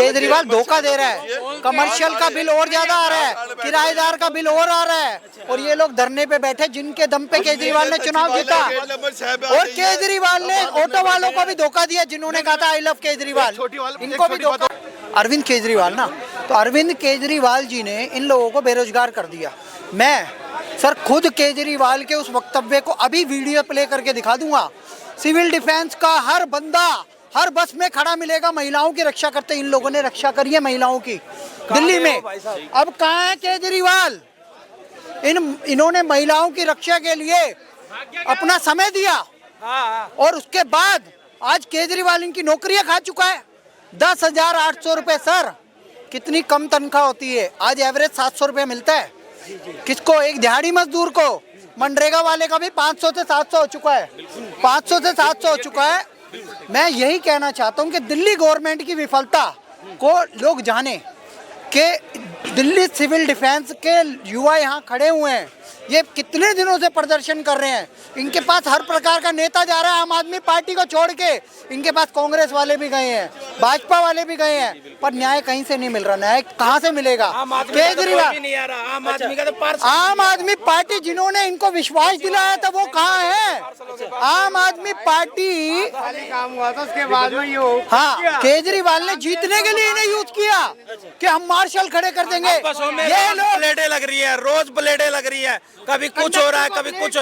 केजरीवाल धोखा दे रहा है। कमर्शियल का बिल और ज्यादा आ रहा है, किराएदार का बिल और आ रहा है, और ये लोग धरने पे बैठे जिनके दम पे केजरीवाल ने चुनाव जीता। और केजरीवाल ने ऑटो वालों को भी धोखा दिया जिन्होंने कहा था आई लव केजरीवाल, इनको भी धोखा। अरविंद केजरीवाल ना, तो अरविंद केजरीवाल जी ने इन लोगों को बेरोजगार कर दिया। मैं सर खुद केजरीवाल के उस वक्तव्य को अभी वीडियो प्ले करके दिखा दूंगा। सिविल डिफेंस का हर बंदा हर बस में खड़ा मिलेगा, महिलाओं की रक्षा करते। इन लोगों ने रक्षा करी है महिलाओं की दिल्ली में। अब कहाँ है केजरीवाल? इन्होंने महिलाओं की रक्षा के लिए अपना समय दिया, और उसके बाद आज केजरीवाल इनकी नौकरियां खा चुका है। 10,800 रुपए सर, कितनी कम तनख्वाह होती है। आज एवरेज 700 रुपए मिलता है। किसको? एक दिहाड़ी मजदूर को। मनरेगा वाले का भी 500 से 700 हो चुका है, 500 से 700 हो चुका है। मैं यही कहना चाहता हूँ कि दिल्ली गवर्नमेंट की विफलता को लोग जाने कि दिल्ली सिविल डिफेंस के युवा यहाँ खड़े हुए हैं, ये कितने दिनों से प्रदर्शन कर रहे हैं। इनके पास हर प्रकार का नेता जा रहा है, आम आदमी पार्टी को छोड़ के। इनके पास कांग्रेस वाले भी गए हैं, भाजपा वाले भी गए हैं, पर न्याय कहीं से नहीं मिल रहा। न्याय कहाँ से मिलेगा? केजरीवाल नहीं आ रहा। आम आदमी पार्टी जिन्होंने इनको विश्वास दिलाया था वो कहाँ है? आम आदमी पार्टी काम हुआ था, उसके बाद में ये हाँ, केजरीवाल ने जीतने के लिए इन्हें यूज किया कि हम मार्शल खड़े कर देंगे। ये लोग ब्लेडें लग रही है, रोज ब्लेडें लग रही है, कभी कुछ हो रहा है, कभी कुछ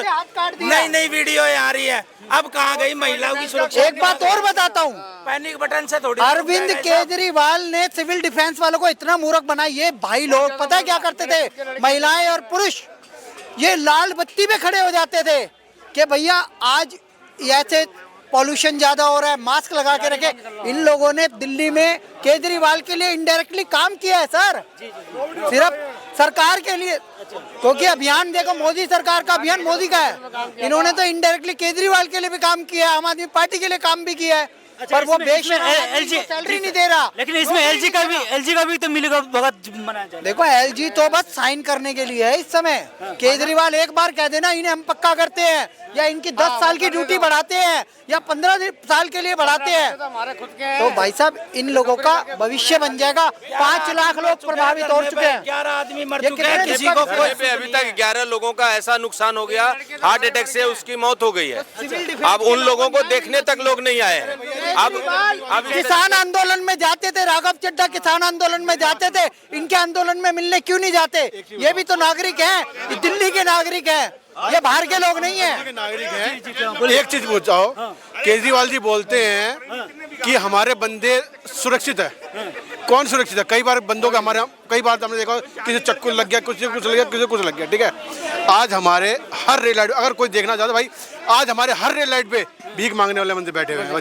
नई नई वीडियो आ रही है। अब कहाँ गई महिलाओं की सुरक्षा? एक बात और बताता हूँ, पैनिक बटन से थोड़ी। अरविंद केजरीवाल ने सिविल डिफेंस वालों को इतना मूर्ख बनाया। ये भाई लोग पता है क्या करते थे? महिलाएं और पुरुष ये लाल बत्ती पे खड़े हो जाते थे कि भैया आज ऐसे पॉल्यूशन ज्यादा हो रहा है, मास्क लगा के रखे। इन लोगों ने दिल्ली में केजरीवाल के लिए इनडायरेक्टली काम किया है सर, सिर्फ सरकार के लिए, क्योंकि अभियान देखो मोदी सरकार का अभियान मोदी का है। इन्होंने तो इनडायरेक्टली केजरीवाल के लिए भी काम किया है, आम आदमी पार्टी के लिए काम भी किया है। पर वो एलजी सैलरी नहीं दे रहा। लेकिन इसमें एलजी का भी तो मिलेगा भगत मनाया जाए। देखो एलजी तो बस साइन करने के लिए है इस समय। केजरीवाल एक बार कह देना इन्हें हम पक्का करते हैं, या इनकी 10 साल की ड्यूटी बढ़ाते हैं, या 15 साल के लिए बढ़ाते हैं, तो भाई साहब इन लोगों का भविष्य बन जाएगा। 5 लाख लोग प्रभावित हो चुके हैं, 11 आदमी मर चुके हैं। किसी को अभी तक 11 लोगों का ऐसा नुकसान हो गया, हार्ट अटैक से उसकी मौत हो गई है। अब उन लोगों को देखने तक लोग नहीं आए। अब किसान आंदोलन में जाते थे, राघव चड्ढा किसान आंदोलन में जाते थे, इनके आंदोलन में मिलने क्यों नहीं जाते? ये भी तो नागरिक हैं, दिल्ली के नागरिक हैं, ये बाहर के लोग नहीं हैं। नागरिक हैं। एक चीज पूछाओ, केजरीवाल जी बोलते हैं कि हमारे बंदे सुरक्षित है। कौन सुरक्षित है? कई बार बंदों का हमारे, कई बार हमने देखा किसी चक्कू लग गया, कुछ लग गया, किसी कुछ लग गया, ठीक है। आज हमारे हर रेल लाइट, अगर कोई देखना चाहता भाई, आज हमारे हर रेल लाइट पे भीख मांगने वाले बंदे बैठे हुए हैं,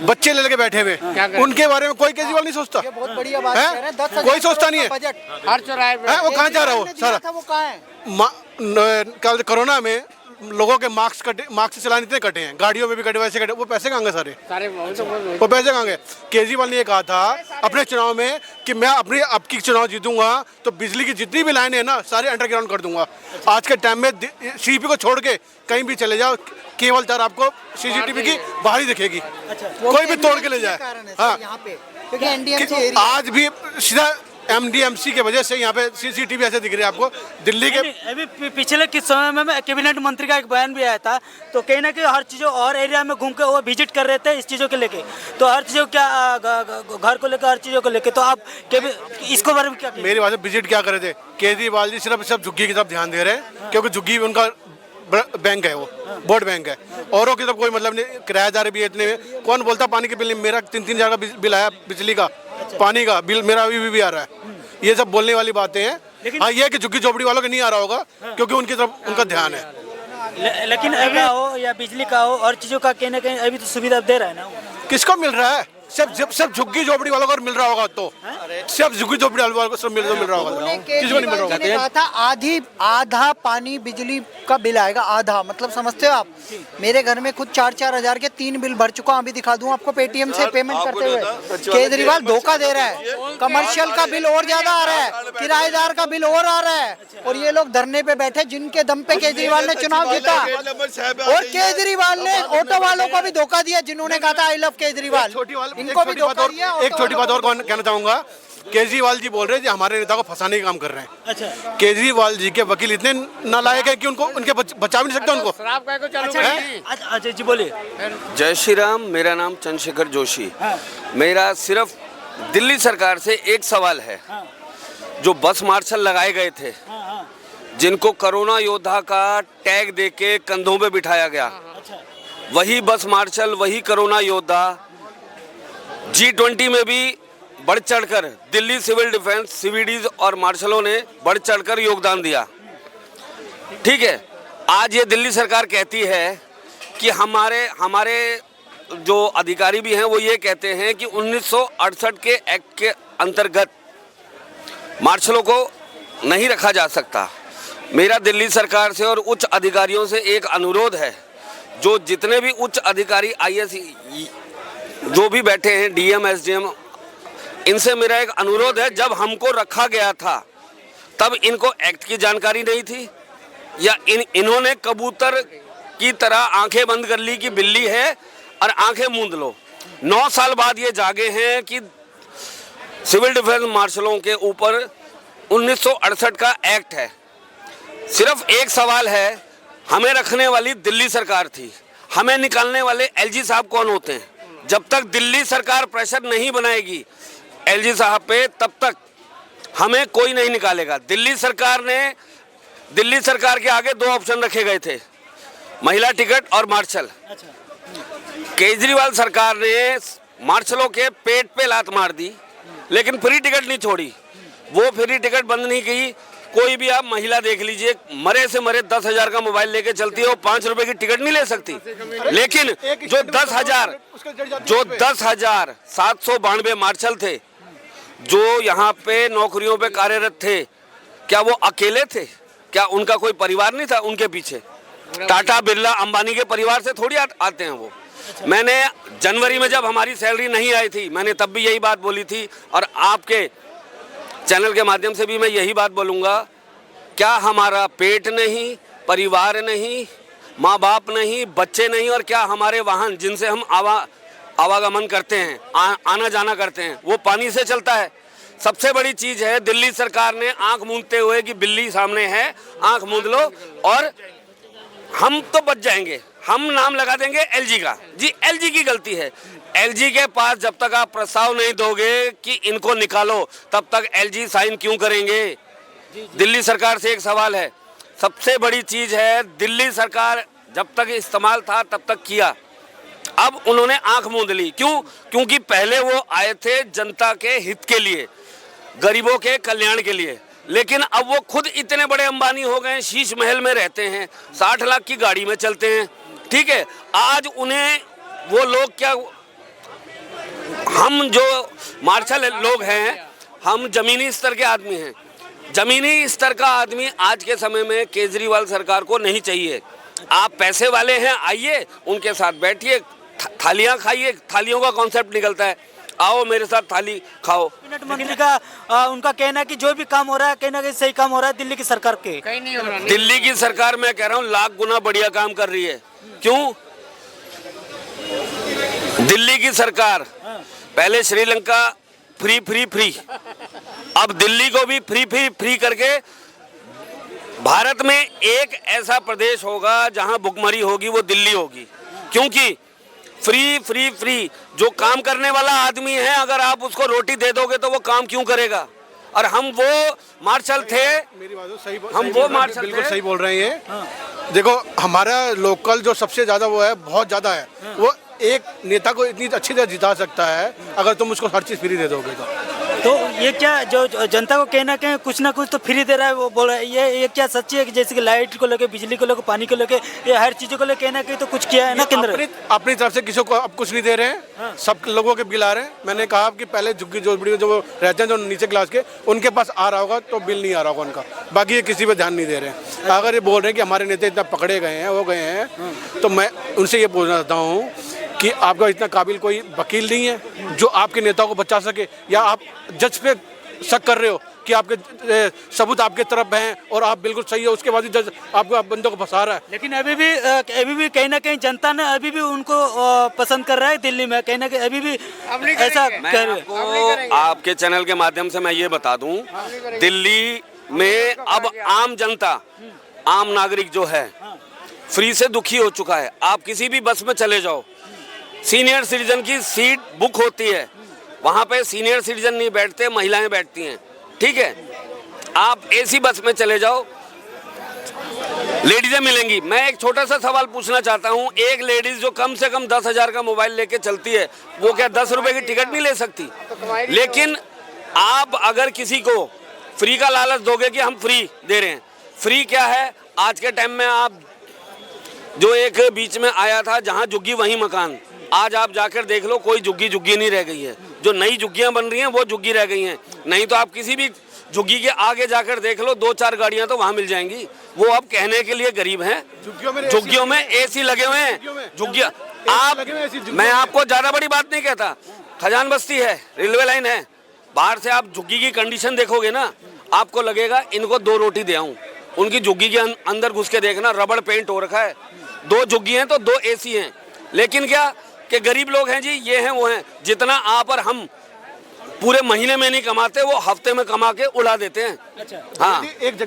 बच्चे लेके बैठे हुए। उनके बारे में कोई केजरीवाल नहीं सोचता, बहुत बढ़िया बात कह रहे हैं। कोई सोचता नहीं है। हर चौराहे पे वो कहाँ जा रहा है? वो सारा वो कहाँ है? कल कोरोना में लोगों के मार्क्स से चलान इतने कटे हैं, गाड़ियों में भी कटे, वैसे कटे। वो पैसे कहाँ गए सारे? वो पैसे कहाँ गए? केजरीवाल ने ये कहा था अपने चुनाव में कि मैं अपनी अब की चुनाव जीतूंगा तो बिजली की जितनी भी लाइनें हैं ना सारे अंडरग्राउंड कर दूंगा। आज के टाइम में सीपी को छोड़ के कहीं भी चले जाओ, केवल तार आपको सीसीटीवी की बाहर ही दिखेगी, कोई भी तोड़ के ले जाए। हाँ, आज भी सीधा MDMC के वजह से यहाँ पे CCTV ऐसे दिख रहे हैं आपको दिल्ली के। अभी पिछले कुछ समय में कैबिनेट मंत्री का एक बयान भी आया था, तो कहीं ना कहीं हर चीज़ों और एरिया में घूम के वो विजिट कर रहे थे इस चीज़ों के लेके, तो हर चीज़ों क्या घर को लेकर, हर चीज़ों को लेके, तो आप इसको बारे में क्या? मेरी बात है, विजिट क्या कर रहे थे? केजरीवाल जी सिर्फ झुग्गी की तरफ ध्यान दे रहे हैं, क्योंकि झुग्गी उनका बैंक है, वो वोट बैंक है। औरों की तरफ कोई मतलब नहीं। किराएदार भी इतने में, कौन बोलता पानी के बिल? मेरा 3-3 हज़ार का बिल आया, बिजली का, पानी का बिल मेरा अभी भी आ रहा है। ये सब बोलने वाली बातें हैं। हाँ, ये है कि झुग्गी झोपड़ी वालों को नहीं आ रहा होगा, क्योंकि उनकी तरफ उनका ध्यान है। लेकिन अभी हो या बिजली का हो और चीज़ों का कहीं ना कहीं अभी तो सुविधा दे रहा है ना। किसको मिल रहा है? सब झुग्गी झोपड़ी वालों को मिल रहा होगा, तो सब झुग्गी झोपड़ी वालों को सब मिल रहा होगा, किसी को नहीं मिल रहा होगा। कहा था आधा पानी बिजली का बिल आएगा, आधा, मतलब समझते हो आप? मेरे घर में खुद 4-4 हज़ार के 3 बिल भर चुका हूँ, अभी दिखा दूं आपको पेटीएम से पेमेंट करते हुए। केजरीवाल धोखा दे रहा है, कमर्शियल का बिल और ज्यादा आ रहा है, किराएदार का बिल और आ रहा है, और ये लोग धरने पे बैठे जिनके दम पे केजरीवाल ने चुनाव जीता। और केजरीवाल ने ऑटो वालों को भी धोखा दिया जिन्होंने कहा था आई लव केजरीवाल, इनको भी धोखा दिया। एक छोटी बात और कहना चाहूंगा, केजरीवाल जी बोल रहे हैं कि हमारे नेता को फंसाने का काम कर रहे हैं। अच्छा, केजरीवाल जी के वकील इतने नालायक हैं कि उनको उनके बचा भी नहीं सकते उनको। अच्छा जी बोलिए। जय श्री राम। मेरा नाम चंद्रशेखर जोशी। मेरा सिर्फ दिल्ली सरकार से एक सवाल है। जो बस मार्शल लगाए गए थे, जिनको कोरोना योद्धा का टैग देके कंधों पे बिठाया गया, वही बस मार्शल, वही कोरोना योद्धा G20 में भी बढ़ चढ़कर, दिल्ली सिविल डिफेंस, सीवीडीज और मार्शलों ने बढ़ चढ़कर योगदान दिया। ठीक है, आज ये दिल्ली सरकार कहती है कि हमारे जो अधिकारी भी हैं वो ये कहते हैं कि 1968 के एक्ट के अंतर्गत मार्शलों को नहीं रखा जा सकता। मेरा दिल्ली सरकार से और उच्च अधिकारियों से एक अनुरोध है, जो जितने भी उच्च अधिकारी IAS जो भी बैठे हैं, DM SDM, इनसे मेरा एक अनुरोध है, जब हमको रखा गया था तब इनको एक्ट की जानकारी नहीं थी, या इन्होंने कबूतर की तरह आंखें बंद कर ली कि बिल्ली है और आंखें मूंद लो। 9 साल बाद ये जागे हैं कि सिविल डिफेंस मार्शलों के ऊपर 1968 का एक्ट है। सिर्फ एक सवाल है, हमें रखने वाली दिल्ली सरकार थी, हमें निकालने वाले LG साहब कौन होते हैं? जब तक दिल्ली सरकार प्रेशर नहीं बनाएगी LG साहब पे, तब तक हमें कोई नहीं निकालेगा। दिल्ली सरकार के आगे 2 ऑप्शन रखे गए थे, महिला टिकट और मार्शल। केजरीवाल सरकार ने मार्शलों के पेट पे लात मार दी, लेकिन फ्री टिकट नहीं छोड़ी। वो फ्री टिकट बंद नहीं की। कोई भी आप महिला देख लीजिए, मरे से मरे 10,000 का मोबाइल लेके चलती है, वो 5 रुपए की टिकट नहीं ले सकती। लेकिन जो 10,792 मार्शल थे, जो यहाँ पे नौकरियों पे कार्यरत थे, क्या वो अकेले थे? क्या उनका कोई परिवार नहीं था उनके पीछे? टाटा, बिरला, अंबानी के परिवार से थोड़ी आते हैं वो। मैंने जनवरी में जब हमारी सैलरी नहीं आई थी, मैंने तब भी यही बात बोली थी, और आपके चैनल के माध्यम से भी मैं यही बात बोलूँगा, क्या हमारा पेट नहीं, परिवार नहीं, माँ बाप नहीं, बच्चे नहीं, और क्या हमारे वाहन जिनसे हम आवागमन करते हैं, आना जाना करते हैं, वो पानी से चलता है? सबसे बड़ी चीज़ है, दिल्ली सरकार ने आंख मूंदते हुए कि बिल्ली सामने है, आंख मूंद लो और हम तो बच जाएंगे, हम नाम लगा देंगे LG का। जी, LG की गलती है। LG के पास जब तक आप प्रस्ताव नहीं दोगे कि इनको निकालो, तब तक LG साइन क्यों करेंगे? दिल्ली सरकार से एक सवाल है। सबसे बड़ी चीज़ है, दिल्ली सरकार जब तक इस्तेमाल था तब तक किया, अब उन्होंने आंख मूंद ली। क्यों? क्योंकि पहले वो आए थे जनता के हित के लिए, गरीबों के कल्याण के लिए, लेकिन अब वो खुद इतने बड़े अंबानी हो गए, शीश महल में रहते हैं, 60 लाख की गाड़ी में चलते हैं। ठीक है, आज उन्हें वो लोग क्या, हम जो मार्शल लोग हैं, हम जमीनी स्तर के आदमी हैं। जमीनी स्तर का आदमी आज के समय में केजरीवाल सरकार को नहीं चाहिए। आप पैसे वाले हैं, आइए उनके साथ बैठिए, थालियां खाइए। थालियों का कॉन्सेप्ट निकलता है, आओ मेरे साथ थाली खाओ। कैबिनेट मंत्री का उनका कहना है कि जो भी काम हो रहा है कहीं ना कहीं सही काम हो रहा है दिल्ली की सरकार के। कहीं नहीं हो रहा। दिल्ली की सरकार, मैं कह रहा हूँ, लाख गुना बढ़िया काम कर रही है। क्यों? दिल्ली की सरकार पहले श्रीलंका फ्री, अब दिल्ली को भी फ्री करके भारत में एक ऐसा प्रदेश होगा जहां भुखमरी होगी, वो दिल्ली होगी। क्योंकि फ्री जो काम करने वाला आदमी है, अगर आप उसको रोटी दे दोगे तो वो काम क्यों करेगा? और हम वो मार्शल थे, मेरी बात सही, हम वो मार्शल बिल्कुल सही बोल रहे हैं ये। देखो, हमारा लोकल जो सबसे ज्यादा वो है, बहुत ज्यादा है, वो एक नेता को इतनी अच्छी तरह जिता सकता है अगर तुम उसको हर चीज फ्री दे दोगे तो ये क्या जो जनता को कहना कहीं कुछ ना कुछ तो फ्री दे रहा है, वो बोल रहा है, ये क्या सच्ची है कि जैसे कि लाइट को लेके, बिजली को लेके, पानी को लेके, ये हर चीजों को लेके कहना कहीं तो कुछ किया है ना केंद्र? अपनी तरफ से किसी को अब कुछ नहीं दे रहे हैं, सब लोगों के बिल आ रहे हैं। मैंने कहा कि पहले झुग्गी झोपड़ी जो रहते हैं, जो नीचे क्लास के, उनके पास आ रहा होगा तो बिल नहीं आ रहा होगा उनका, बाकी ये किसी पे ध्यान नहीं दे रहे हैं। अगर ये बोल रहे हैं कि हमारे नेता इतना पकड़े गए हैं, हो गए हैं, तो मैं उनसे ये बोलना चाहता हूँ कि आपका इतना काबिल कोई वकील नहीं है जो आपके नेता को बचा सके, या आप जज पे शक कर रहे हो कि आपके सबूत आपके तरफ हैं और आप बिल्कुल सही है, उसके बाद जज आपको बंदों को फंसा रहा है। लेकिन अभी भी कहीं ना कहीं जनता ने अभी भी उनको पसंद कर रहा है दिल्ली में, कहीं ना कहीं अभी भी ऐसा मैं आपको आपके चैनल के माध्यम से मैं ये बता दूं, दिल्ली में अब आम जनता, आम नागरिक जो है फ्री से दुखी हो चुका है। आप किसी भी बस में चले जाओ, सीनियर सिटीजन की सीट बुक होती है, वहां पे सीनियर सिटीजन नहीं बैठते, महिलाएं बैठती हैं, ठीक है। आप एसी बस में चले जाओ, लेडीजें मिलेंगी। मैं एक छोटा सा सवाल पूछना चाहता हूं, एक लेडीज जो कम से कम 10,000 का मोबाइल लेके चलती है, वो क्या 10 रुपए की टिकट नहीं ले सकती? लेकिन आप अगर किसी को फ्री का लालच दोगे कि हम फ्री दे रहे हैं, फ्री क्या है आज के टाइम में? आप जो एक बीच में आया था जहां झुग्गी वहीं मकान, आज आप जाकर देख लो कोई झुग्गी नहीं रह गई है। जो नई झुग्गियां बन रही हैं वो झुग्गी रह गई हैं, नहीं तो आप किसी भी झुग्गी के आगे जाकर देख लो, 2-4 गाड़ियां तो वहां मिल जाएंगी। वो अब कहने के लिए गरीब हैं, झुग्गियों में एसी लगे हुए हैं, झुग्गियां आप, मैं आपको ज्यादा बड़ी बात नहीं कहता, खजान बस्ती है, रेलवे लाइन है, बाहर से आप झुग्गी की कंडीशन देखोगे ना, आपको लगेगा इनको 2 रोटी दे आऊं। उनकी झुग्गी के अंदर घुस के देखना, रबड़ पेंट हो रखा है, 2 झुग्गी हैं तो 2 एसी हैं। लेकिन क्या कि गरीब लोग हैं जी, ये हैं वो हैं, जितना आप और हम पूरे महीने में नहीं कमाते वो हफ्ते में कमा के उड़ा देते हैं। अच्छा। हाँ, एक जगह